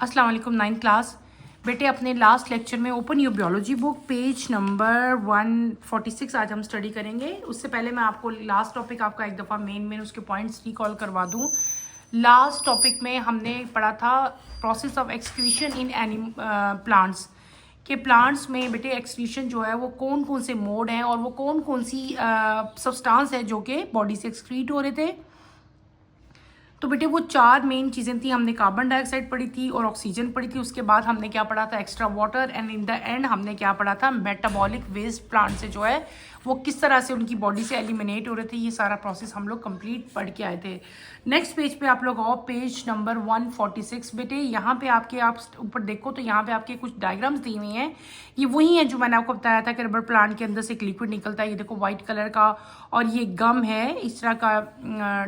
अस्सलाम वालेकुम। 9th class बेटे, अपने लास्ट लेक्चर में open your biology book page number 146 आज हम स्टडी करेंगे। उससे पहले मैं आपको लास्ट टॉपिक आपका एक दफ़ा मेन उसके पॉइंट्स रिकॉल करवा दूं। लास्ट टॉपिक में हमने पढ़ा था process of excretion in plants के प्लांट्स में बेटे एक्सक्रीशन जो है वो कौन कौन से मोड हैं और वो कौन कौन सी सब्सटेंस है जो कि बॉडी से एक्सक्रीट हो रहे थे। तो बेटे वो चार मेन चीज़ें थी। हमने कार्बन डाइऑक्साइड पढ़ी थी और ऑक्सीजन पढ़ी थी। उसके बाद हमने क्या पढ़ा था, extra water, and in the end हमने क्या पढ़ा था, मेटाबॉलिक वेस्ट प्लांट से जो है वो किस तरह से उनकी बॉडी से एलिमिनेट हो रहे थे। ये सारा प्रोसेस हम लोग कंप्लीट पढ़ के आए थे। नेक्स्ट पेज पे आप लोग आओ, पेज नंबर 146 बेटे। यहाँ पे आपके आप ऊपर देखो तो यहाँ पे आपके कुछ डायग्राम्स दी हुई हैं। ये वही है जो मैंने आपको बताया था कि रबर प्लांट के अंदर से एक लिक्विड निकलता है। ये देखो वाइट कलर का, और ये गम है इस तरह का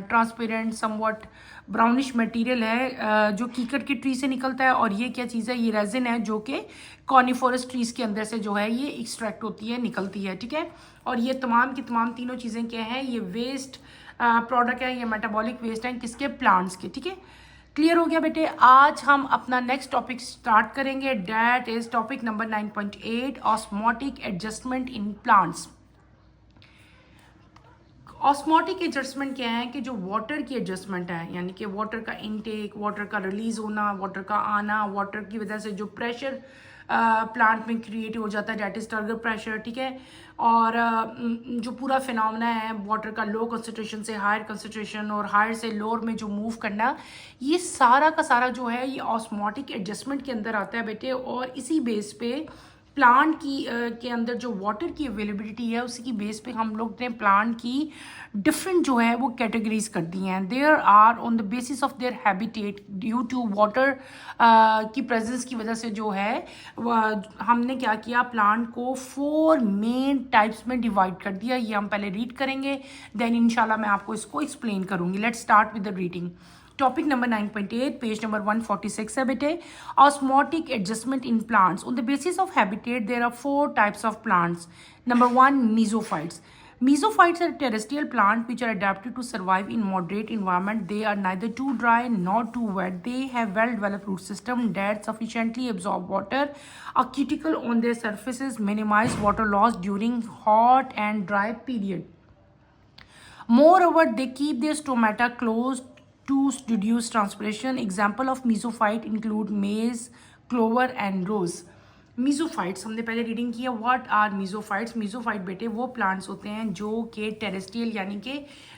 ट्रांसपेरेंट समवट ब्राउनिश मटेरियल है जो कीकट की ट्री से निकलता है। और ये क्या चीज़ है, ये रेजिन है जो कि कॉनिफोरस ट्रीज के अंदर से जो है ये एक्सट्रैक्ट होती है, निकलती है, ठीक है। और ये तमाम की तमाम तीनों चीज़ें क्या हैं, ये वेस्ट प्रोडक्ट है, ये मेटाबॉलिक वेस्ट है किसके, प्लांट्स के, ठीक है। क्लियर हो गया बेटे। आज हम अपना नेक्स्ट टॉपिक स्टार्ट करेंगे, that is topic number 9.8 osmotic adjustment in plants. Osmotic adjustment क्या है कि जो वाटर की एडजस्टमेंट है, यानी कि वाटर का इनटेक, वाटर का रिलीज होना, वाटर का आना, वाटर की वजह से जो प्रेशर प्लांट में क्रिएट हो जाता है, डेट इज टर्गर प्रेशर, ठीक है। और जो पूरा फिनोमेना है वाटर का लो कंसंट्रेशन से हायर कंसंट्रेशन और हायर से लोअर में जो मूव करना, ये सारा का सारा जो है ये ऑस्मोटिक एडजस्टमेंट के अंदर आता है बेटे। और इसी बेस पे प्लांट की के अंदर जो वाटर की अवेलेबिलिटी है उसी की बेस पे हम लोग ने प्लांट की डिफरेंट जो है वो कैटेगरीज कर दी हैं। There are on the basis of their habitat due to water की प्रेजेंस की वजह से जो है हमने क्या किया, प्लांट को 4 मेन टाइप्स में डिवाइड कर दिया। ये हम पहले रीड करेंगे, देन इंशाल्लाह मैं आपको इसको एक्सप्लेन करूंगी। Let's start with the reading. Topic number 9.8 page number 146 है बेटे, osmotic adjustment in plants. On the basis of habitat there are 4 types of plants. Number 1, mesophyites. Mesophyites are terrestrial plants which are adapted to survive in moderate environment. They are neither too dry nor too wet. They have well-developed root system that sufficiently absorb water. A cuticle on their surfaces minimize water loss during hot and dry period. Moreover, they keep their stomata closed to reduce transpiration. Example of mesophyte include maize, clover and rose. Mesophytes हमने पहले reading किया। What are mesophytes? मीजोफाइट बेटे वो plants होते हैं जो कि terrestrial यानी कि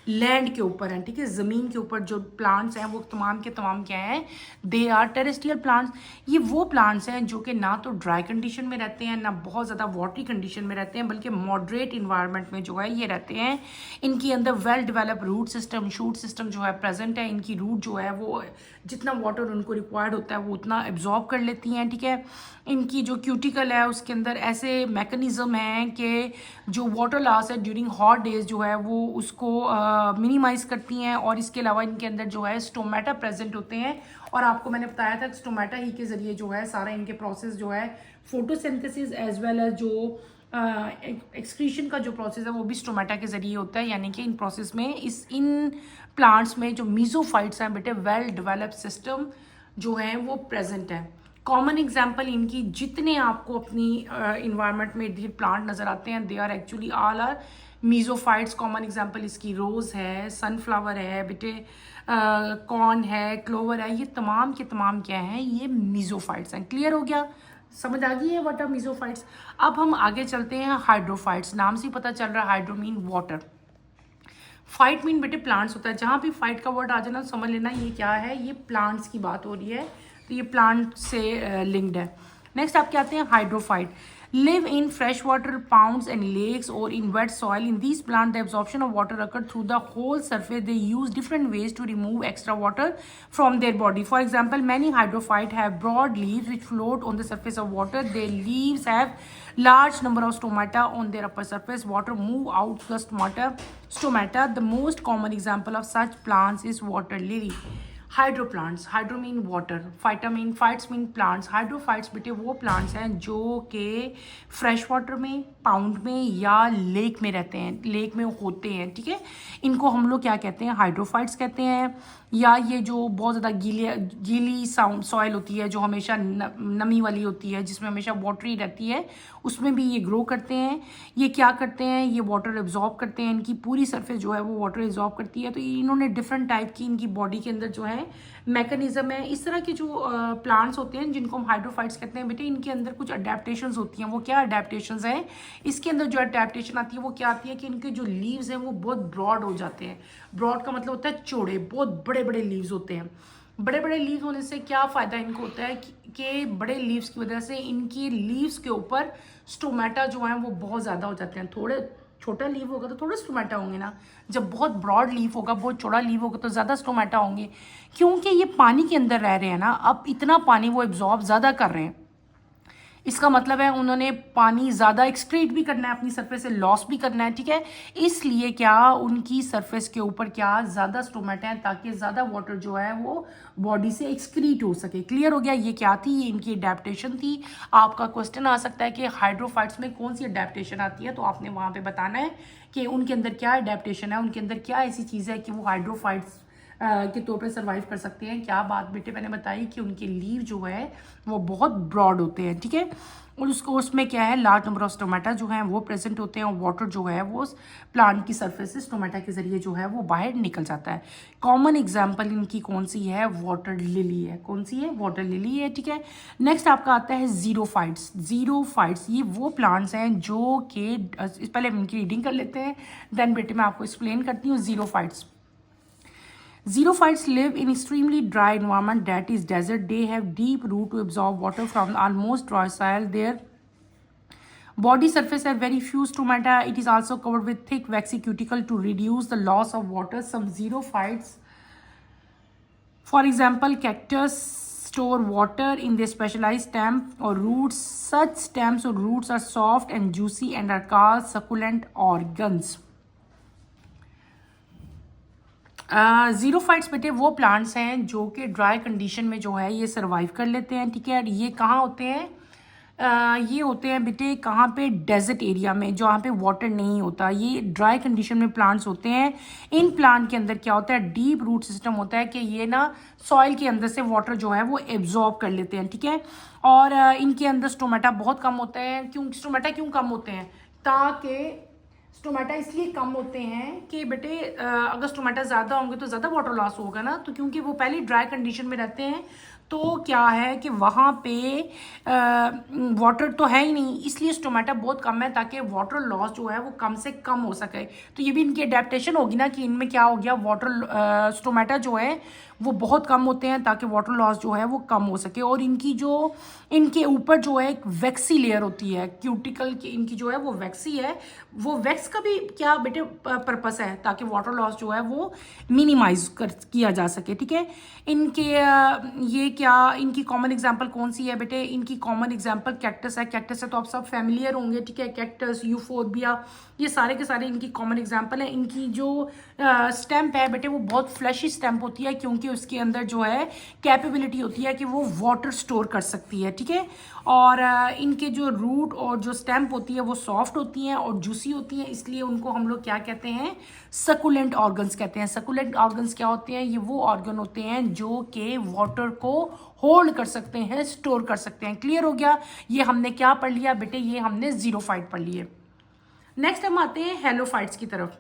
लैंड के ऊपर हैं, ठीक है। ज़मीन के ऊपर जो प्लांट्स हैं वो तमाम के तमाम क्या हैं, दे आर टेरेस्ट्रियल प्लांट्स। ये वो प्लांट्स हैं जो कि ना तो ड्राई कंडीशन में रहते हैं ना बहुत ज़्यादा वाटरी कंडीशन में रहते हैं, बल्कि मॉडरेट इन्वायरमेंट में जो है ये रहते हैं। इनकी अंदर well develop root system, shoot system जो है प्रेजेंट है। इनकी रूट जो है वो जितना वाटर उनको रिक्वायर्ड होता है वो उतना एब्जॉर्ब कर लेती हैं, ठीक है। इनकी जो क्यूटिकल है उसके अंदर ऐसे मैकेनिज्म हैं कि जो वाटर लॉस है ड्यूरिंग हॉट डेज जो है वो उसको मिनिमाइज करती हैं। और इसके अलावा इनके अंदर जो है स्टोमेटा प्रेजेंट होते हैं। और आपको मैंने बताया था स्टोमेटा ही के ज़रिए जो है सारा इनके प्रोसेस जो है फोटोसिंथेसिस एज वेल एज जो एक्सक्रीशन का जो प्रोसेस है वो भी स्टोमेटा के ज़रिए होता है। यानी कि इन प्रोसेस में इन प्लांट्स में जो मीजोफाइट्स हैं बेटे वेल डेवलप सिस्टम जो है वो प्रेजेंट है। कॉमन एग्जाम्पल इनकी जितने आपको अपनी इन्वायरमेंट में इर्द प्लांट नज़र आते हैं they are actually all are mesophytes. Common example इसकी रोज़ है, सनफ्लावर है बेटे, कॉर्न है, क्लोवर है, ये तमाम के तमाम क्या हैं, ये मीजोफाइट्स हैं। क्लियर हो गया, समझ आ गई है व्हाट आर मीजोफाइट्स। अब हम आगे चलते हैं हाइड्रोफाइट्स। नाम से पता चल रहा है hydro mean water, fight mean बेटे प्लांट्स होता है। जहाँ भी फाइट का वर्ड आ जाना समझ लेना ये क्या है, ये प्लांट्स की बात हो रही है, तो ये प्लांट से लिंक्ड है। नेक्स्ट आपके आते हैं hydrophyte. Live in fresh water ponds and lakes और in wet soil. In this plant the absorption of water occur through the whole surface. They use different ways to remove extra water from their body. For example, many hydrophytes have broad leaves which float on the surface of water. Their leaves have large number of stomata on their upper surface. Water move out the stomata. The most common example of such plants is water lily. Hydro plants, hydro mean water, phyta mean, fights mean plants. Hydrophytes बेटे वो plants हैं जो कि fresh water में, pound में या lake में रहते हैं, लेक में होते हैं, ठीक है। इनको हम लोग क्या कहते हैं, हाइड्रोफाइट्स कहते हैं। या ये जो बहुत ज़्यादा गीली सॉइल होती है, जो हमेशा नमी वाली होती है, जिसमें हमेशा वाटरी रहती है, उसमें भी ये ग्रो करते हैं। ये क्या करते हैं, ये वाटर एब्जॉर्ब करते हैं, इनकी पूरी सरफेस जो है वो वाटर एब्जॉर्ब करती है। तो इन्होंने डिफरेंट टाइप की इनकी बॉडी के अंदर जो है मैकेनिज्म है। इस तरह के जो प्लांट्स होते हैं जिनको हम हाइड्रोफाइट्स कहते हैं बेटे, इनके अंदर कुछ अडेप्टेशंस होती हैं। वो क्या अडेप्टेशंस हैं, इसके अंदर जो अडेप्टेशन आती है वो क्या आती है कि इनके जो लीव्स हैं वो बहुत ब्रॉड हो जाते हैं। ब्रॉड का मतलब होता है चौड़े, बहुत बड़े बड़े लीव्स होते हैं। बड़े बड़े लीव्स होने से क्या फ़ायदा इनको होता है कि बड़े लीव्स की वजह से इनकी लीव्स के ऊपर स्टोमेटा जो है वो बहुत ज़्यादा हो जाते हैं। थोड़े छोटा लीव होगा तो थोड़े स्टोमेटा होंगे ना, जब बहुत ब्रॉड लीव होगा, बहुत चौड़ा लीव होगा तो ज़्यादा स्टोमेटा होंगे, क्योंकि ये पानी के अंदर रह रहे हैं ना। अब इतना पानी वो एब्जॉर्ब ज़्यादा कर रहे हैं, इसका मतलब है उन्होंने पानी ज़्यादा एक्सक्रीट भी करना है, अपनी सरफेस से लॉस भी करना है, ठीक है। इसलिए क्या उनकी सरफेस के ऊपर क्या ज़्यादा स्टोमेटा है, ताकि ज़्यादा वाटर जो है वो बॉडी से एक्सक्रीट हो सके। क्लियर हो गया, ये क्या थी, ये इनकी अडेप्टेशन थी। आपका क्वेश्चन आ सकता है कि हाइड्रोफाइट्स में कौन सी अडेप्टेशन आती है, तो आपने वहाँ पर बताना है कि उनके अंदर क्या अडेप्टेशन है, उनके अंदर क्या ऐसी चीज़ है कि वो हाइड्रोफाइट्स के तौर पे सर्वाइव कर सकते हैं। क्या बात बेटे मैंने बताई कि उनके लीव जो है वो बहुत ब्रॉड होते हैं, ठीक है। और उसको उसमें क्या है, लार्ज नंबर ऑफ स्टोमेटा जो हैं वो प्रेजेंट होते हैं, और वाटर जो है वो प्लांट की सरफेस से स्टोमेटा के जरिए जो है वो बाहर निकल जाता है। कॉमन एग्जाम्पल इनकी कौन सी है, वाटर लिली है। कौन सी है, वाटर लिली है, ठीक है। नेक्स्ट आपका आता है जीरोफाइट्स। जीरोफाइट्स ये वो प्लांट्स हैं जो कि पहले हम इनकी रीडिंग कर लेते हैं, देन बेटे मैं आपको एक्सप्लेन करती हूँ। Xerophytes, Xerophytes live in extremely dry environment, that is desert. They have deep root to absorb water from almost dry soil. Their body surface have very few stomata. It is also covered with thick waxy cuticle to reduce the loss of water. Some xerophytes, for example cactus, store water in their specialized stem or roots. Such stems or roots are soft and juicy and are called succulent organs. Xerophytes बेटे वो plants हैं जो कि dry condition में जो है ये survive कर लेते हैं, ठीक है। और ये कहाँ होते हैं, ये होते हैं बेटे कहाँ पे, डेजर्ट एरिया में, जहाँ पे वाटर नहीं होता। ये ड्राई कंडीशन में प्लांट्स होते हैं। इन प्लांट के अंदर क्या होता है, डीप रूट सिस्टम होता है कि ये ना सॉइल के अंदर से वाटर जो है वो एब्जॉर्ब कर लेते हैं, ठीक है। और इनके अंदर स्टोमेटा बहुत कम होते हैं। स्टोमेटा क्यों कम होते हैं, ताकि स्टोमेटा इसलिए कम होते हैं कि बेटे अगर स्टोमेटा ज़्यादा होंगे तो ज़्यादा वाटर लॉस होगा ना। तो क्योंकि वो पहले ड्राई कंडीशन में रहते हैं, तो क्या है कि वहाँ पे वाटर तो है ही नहीं, इसलिए स्टोमेटा बहुत कम है, ताकि वाटर लॉस जो है वो कम से कम हो सके। तो ये भी इनकी अडेप्टेशन होगी ना कि इनमें क्या हो गया, वाटर स्टोमेटा जो है वो बहुत कम होते हैं, ताकि वाटर लॉस जो है वो कम हो सके। और इनकी जो इनके ऊपर जो है एक वैक्सी लेयर होती है, क्यूटिकल की इनकी जो है वो वैक्सी है। वो वैक्स का भी क्या बेटे पर्पस है, ताकि वाटर लॉस जो है वो मिनिमाइज किया जा सके, ठीक है। इनके ये क्या, इनकी कॉमन एग्जांपल कौन सी है बेटे, इनकी कॉमन एग्जांपल कैक्टस है। कैक्टस है तो आप सब फैमिलियर होंगे, ठीक है। कैक्टस, यूफोर्बिया, ये सारे के सारे इनकी कॉमन एग्जांपल है। इनकी जो स्टेम्प है बेटे वो बहुत फ्लैशी स्टेम्प होती है, क्योंकि उसके अंदर जो है कैपेबिलिटी होती है कि वो वाटर स्टोर कर सकती है, ठीक है। और इनके जो रूट और जो स्टेम्प होती है वो सॉफ्ट होती हैं और जूसी होती हैं, इसलिए उनको हम लोग क्या कहते हैं, सकुलेंट ऑर्गन्स कहते हैं। सकुलेंट ऑर्गन्स क्या होते हैं, ये वो ऑर्गन होते हैं जो कि वाटर को होल्ड कर सकते हैं, स्टोर कर सकते हैं। क्लियर हो गया, ये हमने क्या पढ़ लिया बेटे, ये हमने जीरोफाइट पढ़ लिए। नेक्स्ट हम आते हैं हेलोफाइट्स की तरफ।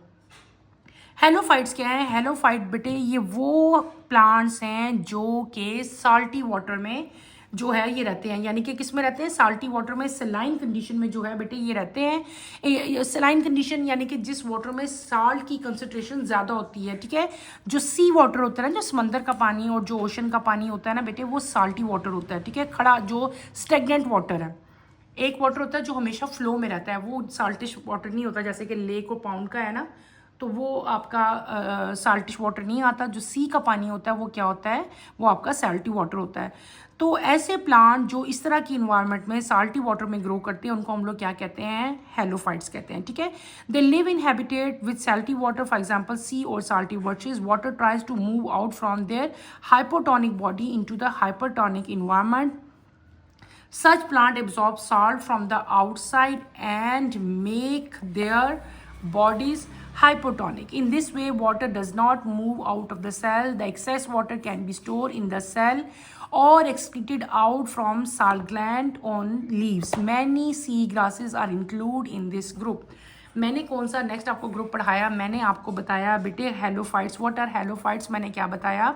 हेलोफाइट्स क्या है, हेलोफाइट बेटे ये वो प्लांट्स हैं जो कि साल्टी वाटर में जो है ये रहते हैं, यानी कि किस में रहते हैं, साल्टी वाटर में, सलाइन कंडीशन में जो है बेटे ये रहते हैं। सलाइन कंडीशन यानी कि जिस वाटर में साल्ट की कंसंट्रेशन ज़्यादा होती है, ठीक है। जो सी वाटर होता है ना, जो समंदर का पानी और जो ओशन का पानी होता है ना बेटे, वो साल्टी वाटर होता है, ठीक है। खड़ा जो स्टेगनेंट वाटर है, एक वाटर होता है जो हमेशा फ्लो में रहता है, वो साल्टिश वाटर नहीं होता, जैसे कि लेक और पाउंड का है ना, तो वो आपका साल्टिश वाटर नहीं आता। जो सी का पानी होता है वो क्या होता है, वो आपका साल्टी वाटर होता है। तो ऐसे प्लांट जो इस तरह की इन्वायरमेंट में साल्टी वाटर में ग्रो करते हैं उनको हम लोग क्या कहते हैं, हेलोफाइट्स कहते हैं, ठीक है। They live in habitat with salty water, for example sea और salty marshes water tries to move out from their hypotonic body into the hypertonic environment. Such plant absorb salt from the outside and make their bodies hypotonic. In this way, water does not move out of the cell. The excess water can be stored in the cell or excreted out from salt gland on leaves. Many sea grasses are included in this group. मैंने कौन सा next आपको group पढ़ाया, मैंने आपको बताया बेटे halophytes. What are halophytes, मैंने क्या बताया,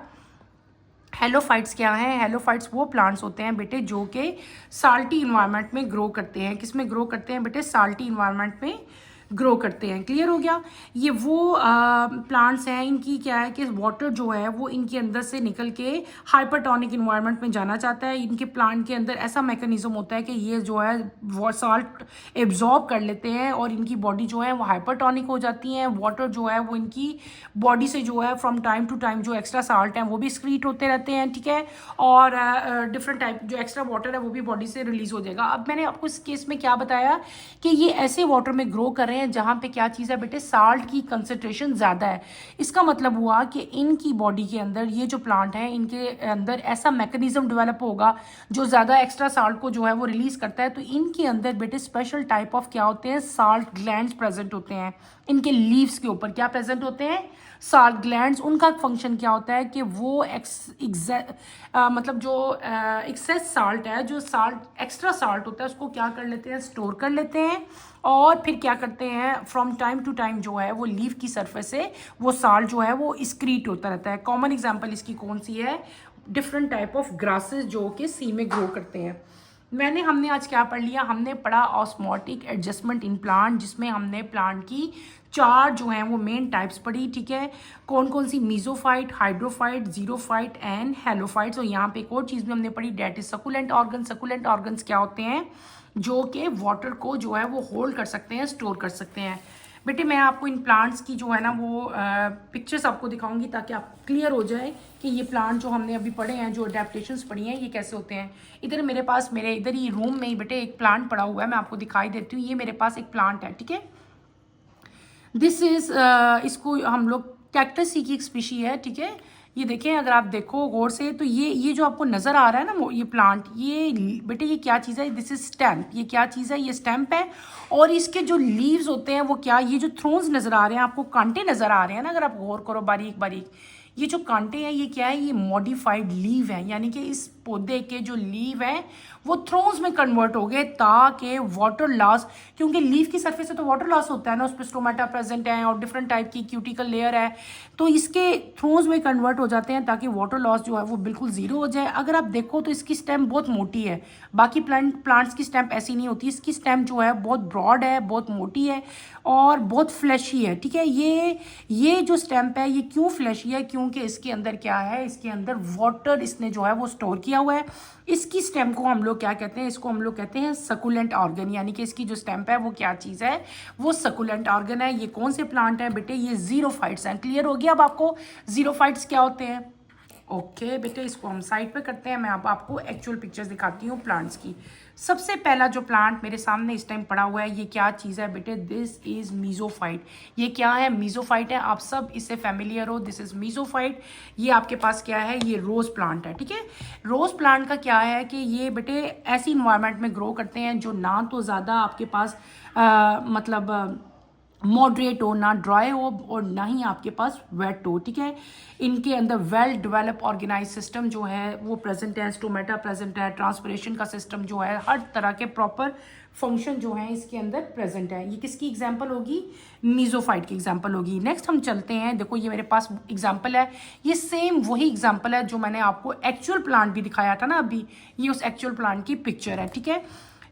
हेलोफाइट्स क्या हैं, हेलोफाइट्स वो प्लांट्स होते हैं बेटे जो कि साल्टी इन्वायरमेंट में ग्रो करते हैं. किस में ग्रो करते हैं बेटे, साल्टी इन्वायरमेंट में ग्रो करते हैं. क्लियर हो गया. ये वो प्लांट्स हैं, इनकी क्या है कि वाटर जो है वो इनके अंदर से निकल के हाइपरटोनिक इन्वायरमेंट में जाना चाहता है. इनके प्लांट के अंदर ऐसा मैकेनिज्म होता है कि ये जो है वो साल्ट एब्जॉर्ब कर लेते हैं और इनकी बॉडी जो है वो हाइपरटोनिक हो जाती है. वाटर जो है वो इनकी बॉडी से जो है फ्रॉम टाइम टू टाइम जो एक्स्ट्रा साल्ट हैं वो भी एक्सक्रीट होते रहते हैं, ठीक है. और डिफरेंट टाइप जो एक्स्ट्रा वाटर है वो भी बॉडी से रिलीज हो जाएगा. अब मैंने आपको इस केस में क्या बताया कि ये ऐसे वाटर में ग्रो कर रहे हैं जहां पे क्या चीज़ है बेटे, साल्ट की कंसंट्रेशन ज़्यादा है. इसका मतलब हुआ कि इनकी बॉडी के अंदर ये जो प्लांट है इनके अंदर ऐसा मैकेनिज्म डेवलप होगा जो ज़्यादा एक्स्ट्रा साल्ट को जो है वो रिलीज करता है. तो इनके अंदर बेटे स्पेशल टाइप ऑफ क्या होते हैं, साल्ट ग्लैंड्स प्रेजेंट होते हैं. इनके लीव्स के ऊपर क्या प्रेजेंट होते हैं, साल्ट ग्लैंड्स. उनका फंक्शन क्या होता है कि वो मतलब जो एक्सेस साल्ट है, जो साल्ट एक्स्ट्रा साल्ट होता है उसको क्या कर लेते हैं, स्टोर कर लेते हैं. और फिर क्या करते हैं, फ्रॉम टाइम टू टाइम जो है वो लीफ की सरफेस से वो साल्ट जो है वो एक्सक्रीट होता रहता है. कॉमन एग्जांपल इसकी कौन सी है, डिफरेंट टाइप ऑफ ग्रासेस जो कि सी में ग्रो करते हैं. हमने आज क्या पढ़ लिया, हमने पढ़ा ऑस्मोटिक एडजस्टमेंट इन प्लांट, जिसमें हमने प्लांट की 4 जो हैं वो मेन टाइप्स पढ़ी, ठीक है. कौन कौन सी, mesophyte, hydrophyte, xerophyte and halophytes. और यहाँ पे एक और चीज़ भी हमने पढ़ी, that is succulent organ. Succulent organs क्या होते हैं, जो कि वाटर को जो है वो होल्ड कर सकते हैं, स्टोर कर सकते हैं. बेटे मैं आपको इन प्लांट्स की जो है ना वो पिक्चर्स आपको दिखाऊंगी ताकि आपको क्लियर हो जाए कि ये प्लांट जो हमने अभी पढ़े हैं, जो अडेप्टेशंस पढ़ी हैं, ये कैसे होते हैं. इधर मेरे पास मेरे इधर ही रूम में ही बेटे एक प्लांट पड़ा हुआ है, मैं आपको दिखाई देती हूँ. ये मेरे पास एक प्लांट है, ठीक है. दिस इज इसको हम लोग कैक्टस सी की एक स्पीशी है, ठीक है. ये देखें, अगर आप देखो गौर से तो ये जो आपको नज़र आ रहा है ना ये प्लांट, ये बेटे ये क्या चीज़ है, दिस इज स्टैम्प. ये क्या चीज़ है, ये स्टैम्प है. और इसके जो लीव्स होते हैं वो क्या, ये जो थ्रोन्स नज़र आ रहे हैं आपको, कांटे नज़र आ रहे हैं ना, अगर आप गौर करो बारीक बारीक, ये जो कांटे हैं ये क्या है, ये मॉडिफाइड लीव है. यानी कि इस पौधे के जो लीव हैं वो थ्रोन्स में कन्वर्ट हो गए ताकि वाटर लॉस, क्योंकि लीफ की सरफेस से तो वाटर लॉस होता है ना, उस पर स्टोमेटा प्रेजेंट है और डिफरेंट टाइप की क्यूटिकल लेयर है, तो इसके थ्रोन्स में कन्वर्ट हो जाते हैं ताकि वाटर लॉस जो है वो बिल्कुल जीरो हो जाए. अगर आप देखो तो इसकी स्टेम बहुत मोटी है, बाकी प्लांट्स की स्टेम ऐसी नहीं होती. इसकी स्टेम जो है बहुत ब्रॉड है, बहुत मोटी है और बहुत फ्लैशी है, ठीक है. ये जो स्टेम्प है ये क्यों फ्लैशी है, क्योंकि इसके अंदर क्या है, इसके अंदर वाटर इसने जो है वो स्टोर किया हुआ है. इसकी स्टेम को हम लोग क्या कहते हैं, इसको हम लोग कहते हैं सकुलेंट ऑर्गन. यानी कि इसकी जो स्टेम्प है वो क्या चीज़ है, वो सकुलेंट ऑर्गन है. ये कौन से प्लांट है बेटे, ये जीरोफाइट्स हैं. क्लियर हो गया अब आपको जीरोफाइट्स क्या होते हैं. ओके बेटे, इसको हम साइड पे करते हैं. मैं अब आपको एक्चुअल पिक्चर्स दिखाती हूँ प्लांट्स की. सबसे पहला जो प्लांट मेरे सामने इस टाइम पड़ा हुआ है, ये क्या चीज़ है बेटे, दिस इज मीजोफाइट. ये क्या है, मीजोफाइट है. आप सब इससे फैमिलियर हो, दिस इज मीजोफाइट. ये आपके पास क्या है, ये रोज प्लांट है, ठीक है. रोज प्लांट का क्या है कि ये बेटे ऐसी इन्वायरमेंट में ग्रो करते हैं जो ना तो ज़्यादा आपके पास मतलब मॉडरेट हो, ना ड्राई हो और ना ही आपके पास वेट हो, ठीक है. इनके अंदर वेल डेवलप ऑर्गेनाइज सिस्टम जो है वो प्रेजेंट है, स्टोमेटा प्रेजेंट है, ट्रांसपिरेशन का सिस्टम जो है, हर तरह के प्रॉपर फंक्शन जो है इसके अंदर प्रेजेंट है. ये किसकी एग्जांपल होगी, मीजोफाइट की एग्जांपल होगी. नेक्स्ट हम चलते हैं. देखो ये मेरे पास एग्जांपल है, ये सेम वही एग्जांपल है जो मैंने आपको एक्चुअल प्लांट भी दिखाया था ना अभी, ये उस एक्चुअल प्लांट की पिक्चर है, ठीक है.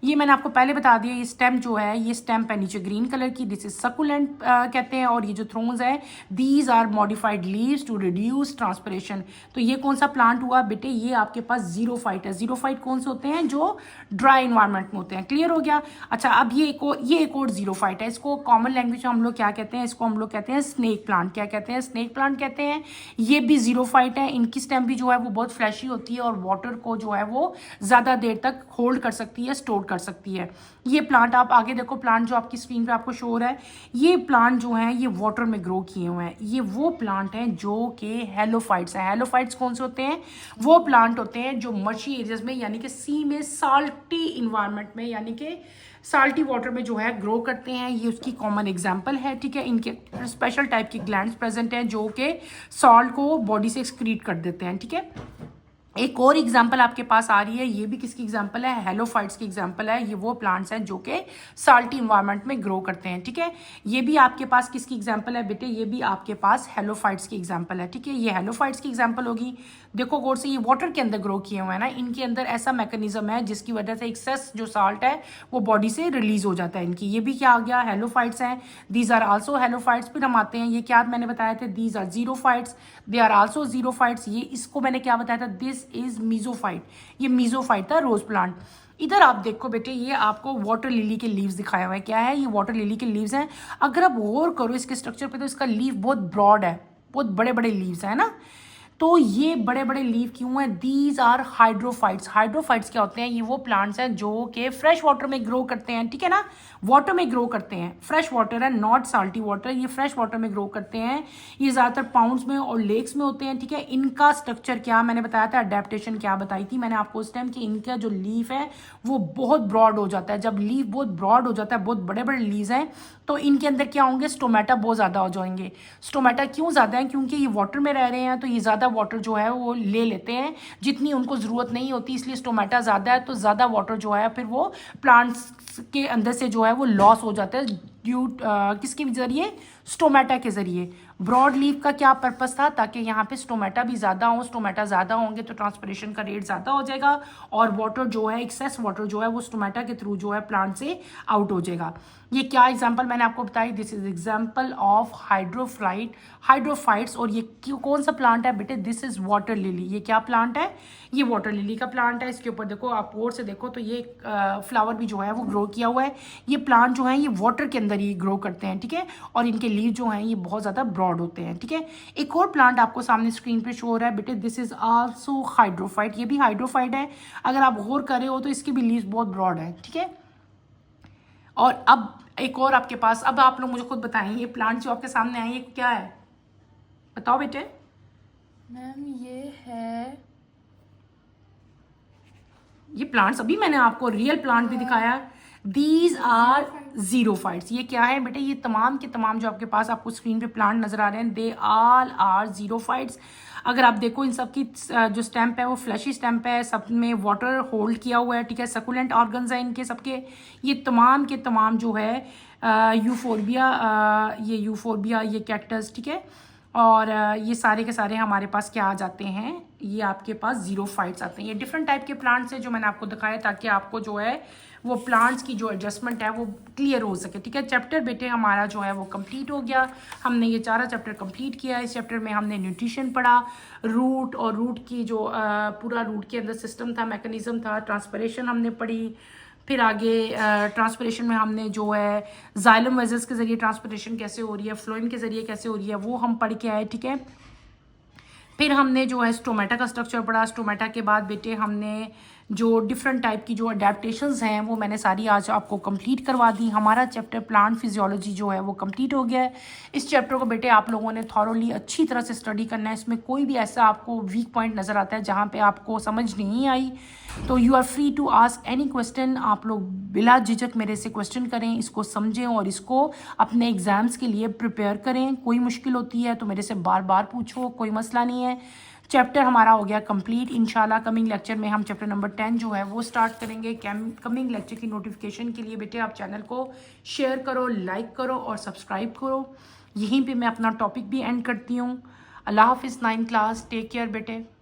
ये मैंने आपको पहले बता दिया, ये स्टेम जो है ये स्टेम है नीचे ग्रीन कलर की, दिस इज सकुलेंट कहते हैं। और ये जो थ्रोन्स है these are modified leaves to reduce transpiration. तो ये कौन सा प्लांट हुआ बेटे, ये आपके पास जीरोफाइट है। जीरोफाइट कौन से होते हैं, जो ड्राई इन्वायरमेंट में होते हैं। क्लियर हो गया। अच्छा अब ये एक और जीरोफाइट है, इसको कॉमन लैंग्वेज में हम लोग क्या कहते हैं, इसको हम लोग कहते हैं स्नेक प्लांट। क्या कहते हैं, स्नेक प्लांट कहते हैं। ये भी जीरोफाइट है, इनकी स्टेम भी जो है वो बहुत फ्लैशी होती है और वाटर को जो है वो ज़्यादा देर तक होल्ड कर सकती है, स्टोर कर सकती है। ये प्लांट आप आगे देखो, प्लांट जो आपकी स्क्रीन पे आपको शो हो रहा है, ये प्लांट जो है ये वाटर में ग्रो किए हुए हैं। ये वो प्लांट हैं जो कि हेलोफाइट्स हैं। हेलोफाइट्स कौन से होते हैं, वो प्लांट होते हैं जो मर्शी एरियाज में यानी कि सी में साल्टी इन्वायरमेंट में यानी कि साल्टी वाटर में जो है ग्रो करते हैं। ये उसकी कॉमन एग्जांपल है, ठीक है। इनके स्पेशल टाइप की ग्लैंड्स प्रेजेंट हैं जो कि सॉल्ट को बॉडी से एक्सक्रीट कर देते हैं, ठीक है। एक और एग्जाम्पल आपके पास आ रही है, ये भी किसकी एग्जाम्पल है, हेलोफाइट्स की एग्जाम्पल है। ये वो प्लांट्स हैं जो कि साल्टी इन्वायरमेंट में ग्रो करते हैं, ठीक है। ये भी आपके पास किसकी एग्जाम्पल है बेटे, ये भी आपके पास हेलोफाइट्स की एग्जाम्पल है, ठीक है। ये हेलोफाइट्स की एग्जाम्पल होगी। देखो गौर से, ये वाटर के अंदर ग्रो किए हुए हैं ना, इनके अंदर ऐसा मैकेनिज्म है जिसकी वजह से एक्सेस जो साल्ट है वो बॉडी से रिलीज हो जाता है इनकी। ये भी क्या आ गया, हेलोफाइट्स हैं। These are also halophytes. फिर हम आते हैं, ये क्या मैंने बताया था, these are xerophytes, they are also xerophytes. ये इसको मैंने क्या बताया था, दिस इज मीजोफाइट। ये मीजोफाइट था, रोज प्लांट। इधर आप देखो बेटे, ये आपको वाटर लिली के लीव्स दिखाया हुआ है। क्या है, ये वाटर लिली के लीव्स हैं। अगर आप गौर करो इसके स्ट्रक्चर पे तो इसका लीव बहुत ब्रॉड है, बहुत बड़े बड़े लीव्स है ना। तो ये बड़े बड़े लीव क्यों हैं, दीज आर हाइड्रोफाइट्स। हाइड्रोफाइट्स क्या होते हैं, ये वो प्लांट्स हैं जो कि फ्रेश वाटर में ग्रो करते हैं, ठीक है ना। वाटर में ग्रो करते हैं, फ्रेश वाटर है, नॉट साल्टी वाटर। ये फ्रेश वाटर में ग्रो करते हैं। ये ज़्यादातर पाउंड्स में और लेक्स में होते हैं, ठीक है। इनका स्ट्रक्चर क्या मैंने बताया था, अडेप्टेशन क्या बताई थी मैंने आपको उस टाइम, कि इनका जो लीफ है वो बहुत ब्रॉड हो जाता है। जब लीफ बहुत ब्रॉड हो जाता है, बहुत बड़े बड़े लीव्स हैं, तो इनके अंदर क्या होंगे, स्टोमेटा बहुत ज़्यादा हो जाएंगे। स्टोमेटा क्यों ज़्यादा है, क्योंकि ये वाटर में रह रहे हैं तो ये ज़्यादा वाटर जो है वो ले लेते हैं जितनी उनको ज़रूरत नहीं होती, इसलिए स्टोमेटा ज़्यादा है। तो ज़्यादा वाटर जो है फिर वो प्लांट्स के अंदर से जो है वो लॉस हो जाता है ड्यू किसके जरिए, स्टोमेटा के जरिए। ब्रॉड लीफ का क्या पर्पस था, ताकि यहाँ पे स्टोमेटा भी ज़्यादा हो। स्टोमेटा ज़्यादा होंगे तो ट्रांसपिरेशन का रेट ज़्यादा हो जाएगा और वाटर जो है, एक्सेस वाटर जो है वो स्टोमेटा के थ्रू जो है प्लांट से आउट हो जाएगा। ये क्या एग्जांपल मैंने आपको बताई, this is example of hydrophytes. और ये कौन सा प्लांट है बेटे, दिस इज वाटर लिली। ये क्या प्लांट है, ये वाटर लिली का प्लांट है। इसके ऊपर देखो, आप और से देखो तो ये फ्लावर भी जो है वो ग्रो किया हुआ है। ये प्लांट जो है ये वाटर के अंदर ही ग्रो करते हैं, ठीक है। और इनके लीव जो हैं ये बहुत ज़्यादा ब्रॉड होते हैं, ठीक है। एक और प्लांट आपको सामने स्क्रीन पे शो हो रहा है बेटे, दिस इज आल्सो हाइड्रोफाइट। ये भी हाइड्रोफाइट है। अगर आप गौर कर रहे हो तो इसके भी लीव्स बहुत ब्रॉड है, ठीक है। और अब एक और आपके पास, अब आप लोग मुझे खुद बताएं, ये प्लांट जो आपके सामने आए ये क्या है, बताओ बेटे। मैम ये है, ये प्लांट्स अभी मैंने आपको रियल प्लांट भी दिखाया, दीज आर जीरोफाइट्स। ये क्या है बेटे, ये तमाम के तमाम जो आपके पास आपको स्क्रीन पे प्लांट नजर आ रहे हैं, दे ऑल आर जीरोफाइट्स। अगर आप देखो इन सब की जो स्टैम्प है वो फ्लैशी स्टैम्प है, सब में वाटर होल्ड किया हुआ है, ठीक है। सकुलेंट ऑर्गन्स हैं इनके सबके। ये तमाम के तमाम जो है यूफोरबिया, ये यूफोरबिया, ये कैक्टस, ठीक है। और ये सारे के सारे हमारे पास क्या आ जाते हैं, ये आपके पास जीरोफाइट्स आते हैं। ये डिफरेंट टाइप के प्लांट्स हैं जो मैंने आपको दिखाया, ताकि आपको जो है वो प्लांट्स की जो एडजस्टमेंट है वो क्लियर हो सके, ठीक है। चैप्टर बेटे हमारा जो है वो कंप्लीट हो गया। हमने ये 4 चैप्टर कंप्लीट किया। इस चैप्टर में हमने न्यूट्रिशन पढ़ा, रूट और रूट की जो पूरा रूट के अंदर सिस्टम था, मैकेनिज्म था, ट्रांसपिरेशन हमने पढ़ी। फिर आगे ट्रांसपिरेशन में हमने जो है जाइलम वेजल्स के ज़रिए ट्रांसपिरेशन कैसे हो रही है, फ्लोएम के ज़रिए कैसे हो रही है, वो हम पढ़ के आए, ठीक है। फिर हमने जो है स्टोमेटा का स्ट्रक्चर पढ़ा। स्टोमेटा के बाद बेटे हमने जो डिफरेंट टाइप की जो अडेप्टेशंस हैं वो मैंने सारी आज आपको कंप्लीट करवा दी। हमारा चैप्टर प्लांट फिजियोलॉजी जो है वो कंप्लीट हो गया है। इस चैप्टर को बेटे आप लोगों ने थॉरोली अच्छी तरह से स्टडी करना है। इसमें कोई भी ऐसा आपको वीक पॉइंट नज़र आता है जहाँ पे आपको समझ नहीं आई तो you are free to ask any question. आप लोग बिला झिझक मेरे से क्वेश्चन करें, इसको समझें और इसको अपने एग्ज़ाम्स के लिए प्रिपेयर करें। कोई मुश्किल होती है तो मेरे से बार बार पूछो, कोई मसला नहीं है। चैप्टर हमारा हो गया कंप्लीट। इंशाल्लाह कमिंग लेक्चर में हम चैप्टर नंबर 10 जो है वो स्टार्ट करेंगे। कमिंग लेक्चर की नोटिफिकेशन के लिए बेटे आप चैनल को शेयर करो, लाइक करो और सब्सक्राइब करो। यहीं पे मैं अपना टॉपिक भी एंड करती हूँ। अल्लाह हाफिज़ 9th क्लास, टेक केयर बेटे।